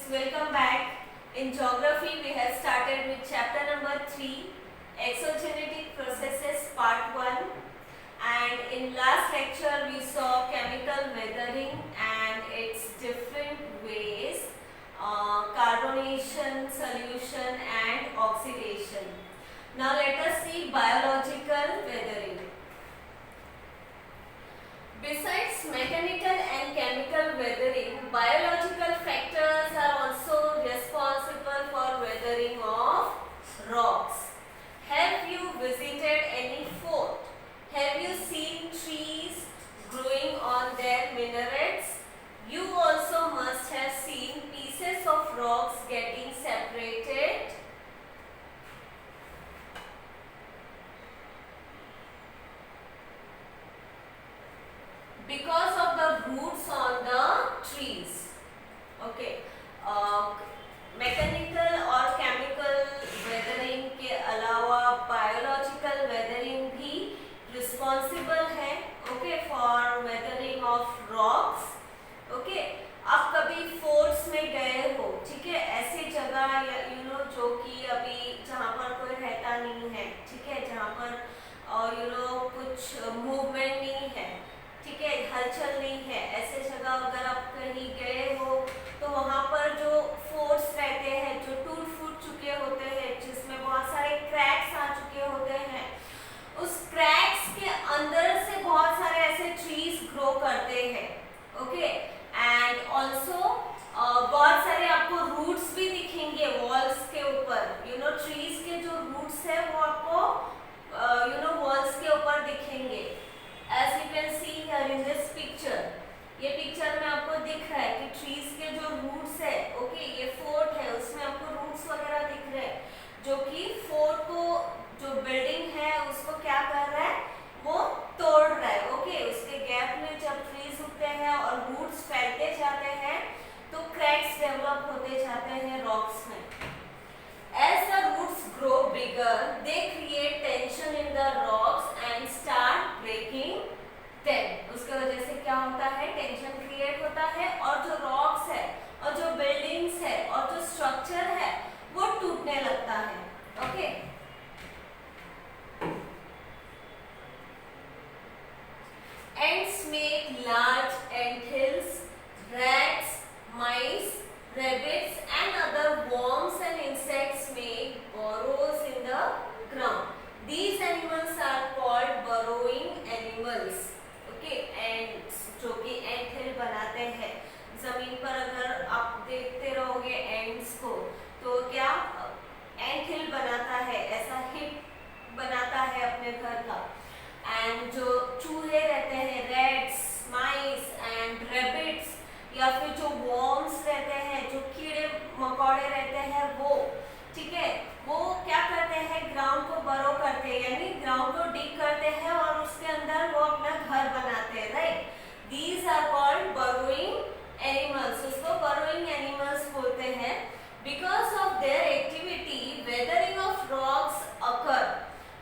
welcome back. In geography, we have started with chapter number 3, exogenetic processes part 1. And in last lecture, we saw chemical weathering and its different ways, carbonation, solution and oxidation. Now let us see biological weathering. Besides mechanical and chemical weathering, biological factors are also responsible for weathering of rocks. Have you visited any fort? Have you seen trees growing on their minarets? You also must have seen pieces of rocks getting separated because of the roots on the trees. Okay, mechanical और chemical weathering के अलावा biological weathering भी responsible है, okay, for weathering of rocks. Okay, आप कभी forts में गए हो, ठीक है, ऐसी जगह जो कि अभी जहाँ पर कोई रहता नहीं है, ठीक है, जहाँ पर कुछ मूवमेंट नहीं है, ठीक है, हलचल नहीं है, ऐसे जगह अगर आप कहीं गए हो तो वहाँ पर जो फोर्ट्स रहते हैं, जो टूट फूट चुके होते हैं, जिसमें बहुत सारे क्रैक्स आ चुके होते हैं, उस क्रैक्स के अंदर से बहुत सारे ऐसे ट्रीज ग्रो करते हैं. ओके, एंड ऑल्सो बहुत सारे आपको रूट्स भी दिखेंगे वॉल्स के ऊपर. ट्रीज के जो रूट्स है वो आपको वॉल्स के ऊपर दिखेंगे. As you can see here in this picture, ये पिक्चर में आपको दिख रहा है कि ट्रीज के जो रूट्स है, ओके, ये फोर्ट है, उसमें आपको रूट्स वगैरह दिख रहे हैं, जो कि फोर्ट को, जो बिल्डिंग है उसको क्या कर रहा है, वो तोड़ रहा है. ओके, उसके गैप में जब ट्रीज उगते हैं और रूट्स फैलते जाते हैं तो क्रैक्स डेवलप होते जाते हैं रॉक्स में. As the roots grow bigger, they create tension in the rocks and start breaking them. उसके वजह से क्या होता है, टेंशन क्रिएट होता है और जो रॉक्स है और जो बिल्डिंग्स है और जो स्ट्रक्चर है वो टूटने लगता है. Okay, ants make large anthills, rats, mice, rabbits and other worms and insects make burrows in the ground. These animals are called burrowing animals. Okay, ants जो कि ant hill बनाते हैं जमीन पर. अगर आप देखते रहोगे ants को तो क्या ant hill बनाता है, ऐसा हिप बनाता है अपने घर का. एंड जो चूहे रहते हैं, rats, mice and rabbits, या फिर जो वॉर्म्स रहते हैं, जो कीड़े मकोड़े रहते हैं, वो, ठीक है, वो क्या करते हैं, ग्राउंड को बरो करते हैं, यानी ग्राउंड को डिग करते हैं और उसके अंदर वो अपना घर बनाते हैं. Right, these are called burrowing animals. उसको बरोइंग एनिमल्स बोलते हैं. Because of their activity weathering of rocks occur.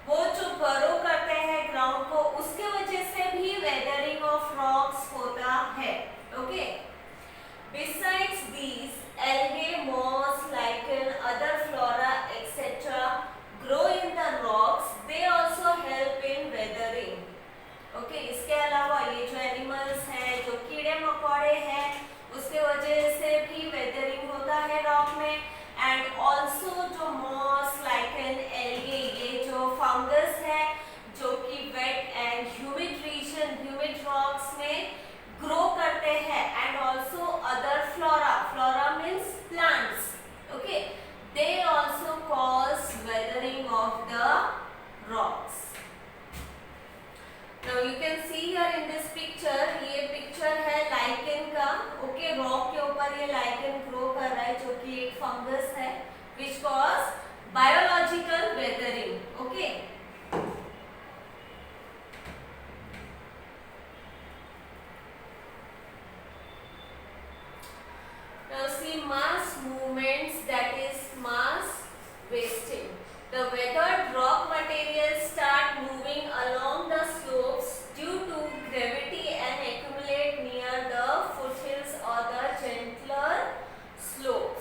वो जो बरो करते हैं ग्राउंड को, उसके वजह से भी वेदरिंग ऑफ रॉक्स होता है. Okay, besides these, algae, moss, lichen, other flora, etc. grow in the rocks. They also help in weathering. Okay, इसके अलावा ये जो एनिमल्स हैं, जो कीड़े मकोड़े हैं, उसके वजह से भी वेदरिंग होता है रॉक में. एंड ऑल्सो जो मॉस, लाइकन, एल्गे, ये जो फंगस है जो कि wet and humid region, humid rocks में ग्रो करते हैं. And also other flora, flora means plants. Okay, they also cause weathering of the rocks. Now you can see here in this picture, ये picture है lichen का. Okay, rock के ऊपर ये lichen grow कर रहा है जो कि एक फंगस है, which cause biological weathering. Okay, now see mass movements, that is mass wasting. The weathered rock materials start moving along the slopes due to gravity and accumulate near the foothills or the gentler slopes.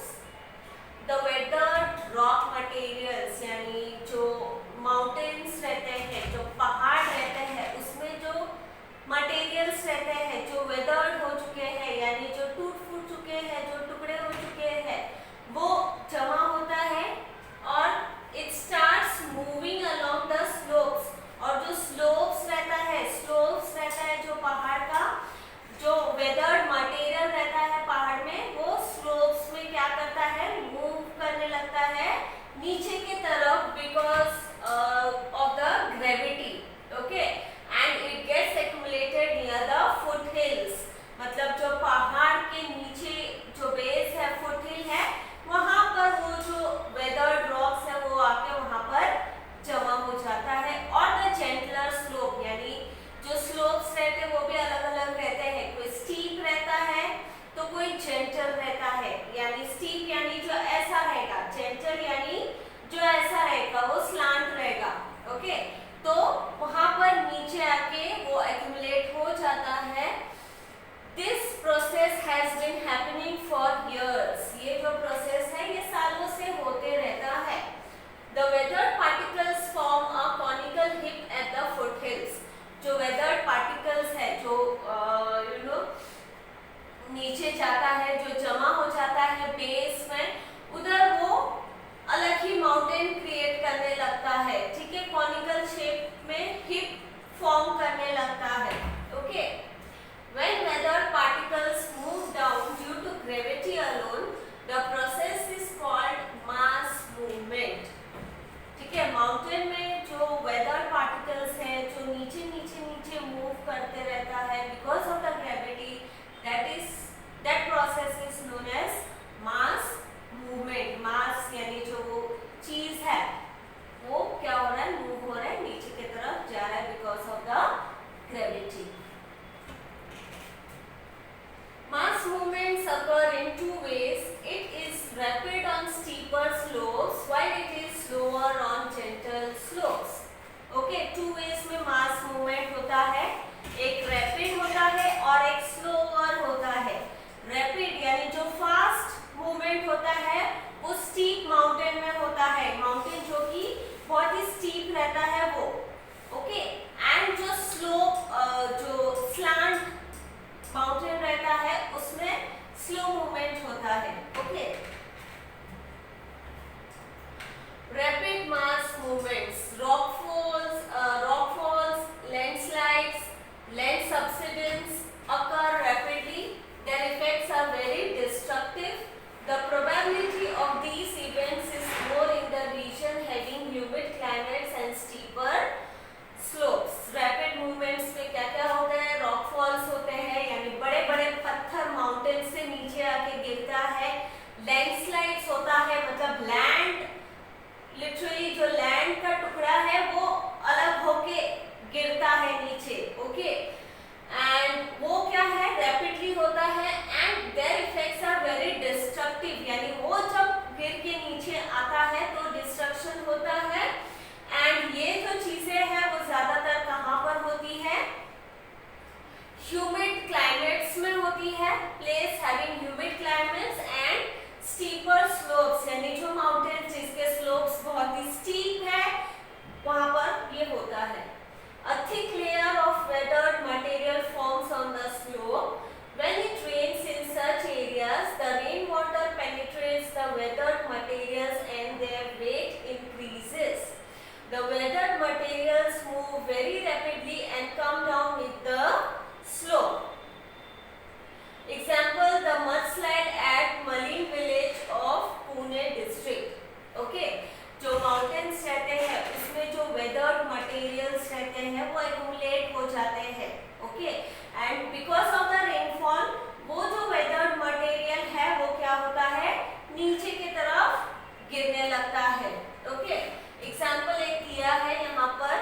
है, जो जमा हो जाता है base में, उधर वो अलग ही माउंटेन क्रिएट करने लगता है, ठीक है, कॉनिकल शेप में हिप फॉर्म करने लगता है। Okay, when weather particles move down due to gravity alone, the process is called mass movement. ठीक है, माउंटेन में जो वेदर पार्टिकल्स है जो नीचे नीचे नीचे मूव करते रहता है because of the gravity, that process is known as mass movement. Mass यानी जो वो चीज है वो क्या हो रहा है, मूव हो रहा है, नीचे की तरफ जा रहा है because of the gravity. Mass movements occur in two ways. It is rapid on steeper slopes while it is slower on gentle slopes. Okay, two ways में mass movement होता है, एक rapid होता है और एक slower होता है। Rapid यानी जो fast movement होता है वो steep mountain में होता है, mountain जो कि बहुत ही steep रहता है वो। Okay, and जो slope जो slant माउंटेन रहता है उसमें स्लो मूवमेंट होता है। Okay, rapid mass movements, rock falls, landslides, land subsidence occur rapidly. Their effects are very destructive. The probability of these events is more in the region having humid climates and steeper slopes. Rapid movements में क्या क्या होता है, rock false होते हैं यानी बड़े बड़े पत्थर माउंटेन से नीचे आके गिरता है, लैंडस्लाइड्स होता है मतलब लैंड, लिटरली जो लैंड का टुकड़ा है वो अलग होके गिरता है नीचे। ओके, एंड वो क्या है, रैपिडली होता है and their effects are very destructive, यानी वो जब गिर के नीचे आता है तो डिस्ट्रक्शन होता है। एंड ये जो चीजें हैं वो ज्यादातर कहाँ पर होती है, ह्यूमिड क्लाइमेट्स में होती है, place having humid climates and steeper slopes, यानी जो माउंटेन जिसके स्लोप्स बहुत ही स्टीप है वहां पर ये होता है। A thick layer of weathered material forms on the slope. When it rains in such areas, the rainwater penetrates the weathered materials and their weight increases. The weathered materials move very rapidly and come down with the slope. Example, the mudslide at Malin village of Pune district. Okay, जो mountains रहते हैं उसमें जो weathered materials रहते हैं वो accumulate हो जाते हैं। Okay, and because of the rainfall वो जो वेदर्ड मटेरियल है वो क्या होता है, नीचे की तरफ गिरने लगता है। ओके, एग्जाम्पल एक दिया है यहाँ पर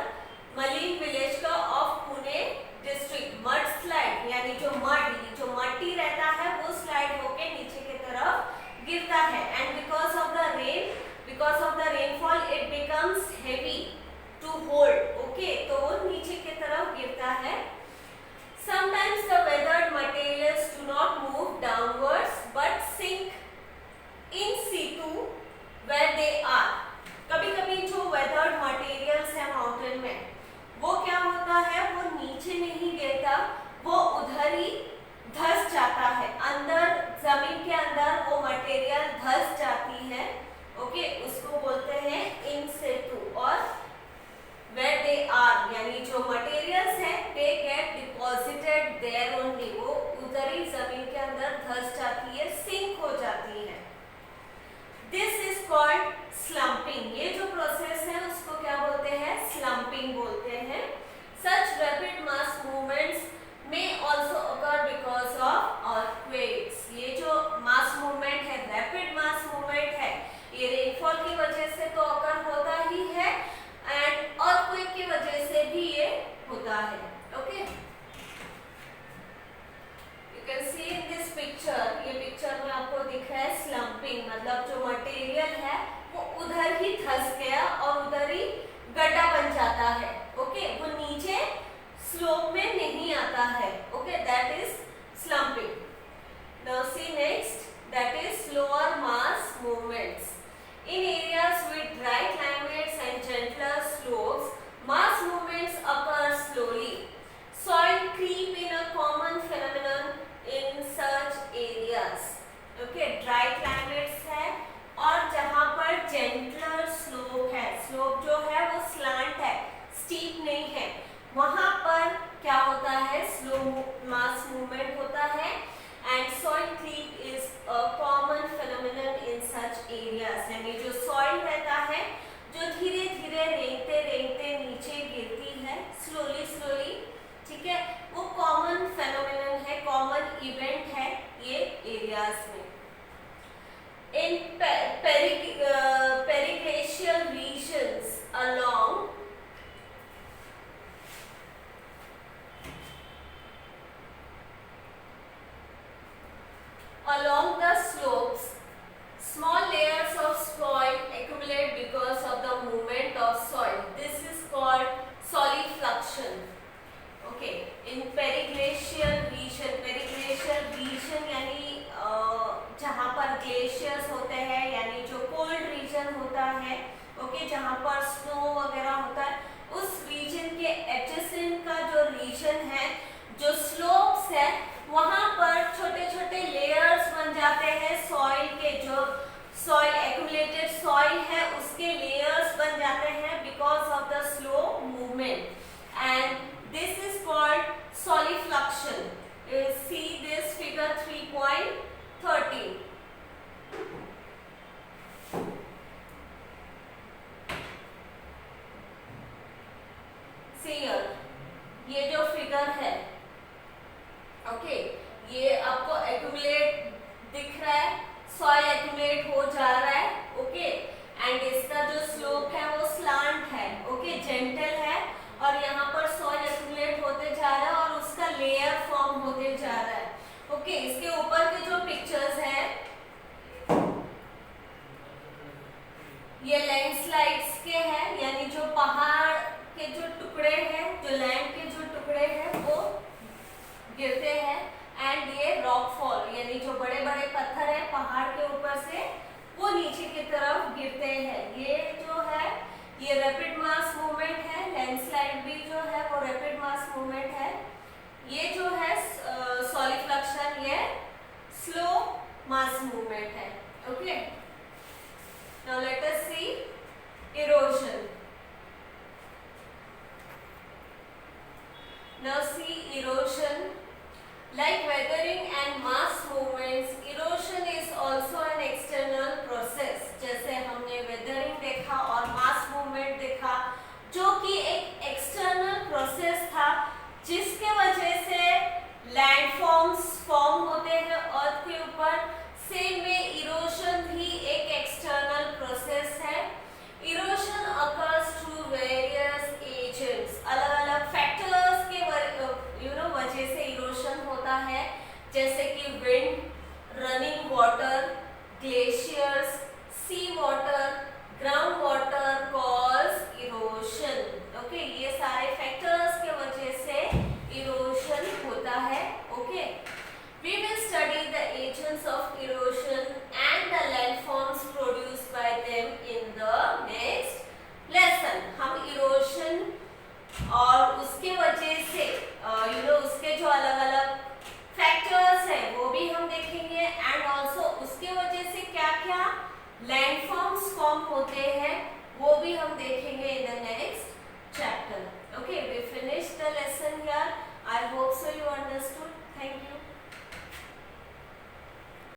मलिन विलेज का of Pune district, mud slide यानी जो मट्टी रहता है वो स्लाइड होके नीचे की तरफ गिरता है and because of the rainfall it becomes heavy to hold. Okay, तो वो नीचे की तरफ गिरता है। Sometimes the weathered materials do not move downwards but sink in situ where they are. कभी-कभी जो weathered materials है माउंटेन में वो क्या होता है, वो नीचे नहीं गिरता, वो उधर ही धंस जाता है, अंदर जमीन के अंदर वो मटेरियल धंस जाती है। ओके, उसको बोलते हैं इन सितु और where they are, यानी जो मटेरियल्स है they get deposited there only, वो उधर ही जमीन के अंदर धंस जाती है, सिंक हो जाती है। This is called slumping. ये जो प्रोसेस है उसको क्या बोलते हैं, slumping बोलते हैं। Such rapid mass movements may also occur because of earthquakes. ये जो mass movement है, rapid mass movement है, ये रेनफॉल की वजह से तो occur होता ही है एंड earthquake की वजह से भी ये होता है। Okay, you can C in this picture, ये पिक्चर में आपको दिख रहा है स्लम्पिंग, मतलब जो मटेरियल है वो उधर ही धंस गया और उधर ही गड्ढा बन जाता है। ओके, वो नीचे स्लोप में नहीं आता है। Okay, that is slumping. Now see next, that is slower mass movements. In areas with dry climates and gentler slopes, mass movements occur slowly. Soil creep is a common phenomenon in such areas. Okay, dry climates है, और जहाँ पर gentler slope है, slope जो है वो slant है, steep नहीं है, वहाँ पर क्या होता है, स्लो मास मूवमेंट होता है। And soil creep is a common phenomenon in such areas, यानी जो सॉइल रहता है जो धीरे धीरे रेंगते रेंगते नीचे गिरती है, स्लोली स्लोली, ठीक है, वो कॉमन फेनोमेनन है, कॉमन इवेंट है ये एरियाज में। In periglacial regions along the slopes, small layers of soil accumulate because of the movement of soil. This is called solifluction. Okay, in periglacial region यानी जहाँ पर ग्लेशियर्स होते हैं, यानी जो कोल्ड रीजन होता है, ओके, जहाँ पर स्नो वगैरह होता है, उस रीजन के एडजेसेंट का जो रीजन है, जो स्लोप्स है, वहाँ पर छोटे छोटे लेयर्स बन जाते हैं सॉइल के, जो सॉइल एक्यूमुलेटेड सॉइल है उसके लेयर्स बन जाते हैं because of the slow movement, and this is called solifluction. See this figure 3.13. See here, ये जो फिगर है, ओके, ये आपको एक्यूमुलेट दिख रहा है, सॉइल एक्यूमुलेट हो जा रहा है, ओके, एंड इसका जो स्लोप है वो स्लांट है, ओके, जेंटल है, और यहाँ पर सॉइल एक्यूमुलेट होते जा रहा है और उसका लेयर फॉर्म होते जा रहा है, ओके। इसके ऊपर के जो पिक्चर्स हैं ये लैंडस्लाइड्स के हैं, यानी जो पहाड़ के जो टुकड़े हैं, जो लैंड के जो टुकड़े हैं वो गिरते हैं, एंड ये रॉक फॉल, यानी जो बड़े बड़े पत्थर है पहाड़ के ऊपर से वो नीचे की तरफ गिरते हैं। ये जो है ये रैपिड मास मूवमेंट है, लैंडस्लाइड भी जो है वो रैपिड मास मूवमेंट है। ये जो है सॉलिफ्लक्शन, ये स्लो मास मूवमेंट है, okay. Now let us see erosion. Now see erosion, like weathering and mass movements, erosion is also an external process। जैसे हमने weathering देखा और mass movement देखा, जो कि एक external process था, जिसके वजह से landforms form होते हैं अर्थ के ऊपर। सेम में erosion भी एक external process है। erosion occurs through various agents, अलग-अलग factors के वजह से इरोशन होता है, जैसे कि wind, running water, glaciers, sea water, ground water cause erosion, okay. ये सारे फैक्टर्स के वजह से इरोशन होता है, okay. We will study the agents of erosion and the landforms produced by them in the next lesson. हम erosion और उसके वजह से उसके जो अलग अलग फैक्टर्स हैं वो भी हम देखेंगे, एंड ऑल्सो उसके वजह से क्या क्या लैंडफॉर्म्स फॉर्म होते हैं वो भी हम देखेंगे इन द नेक्स्ट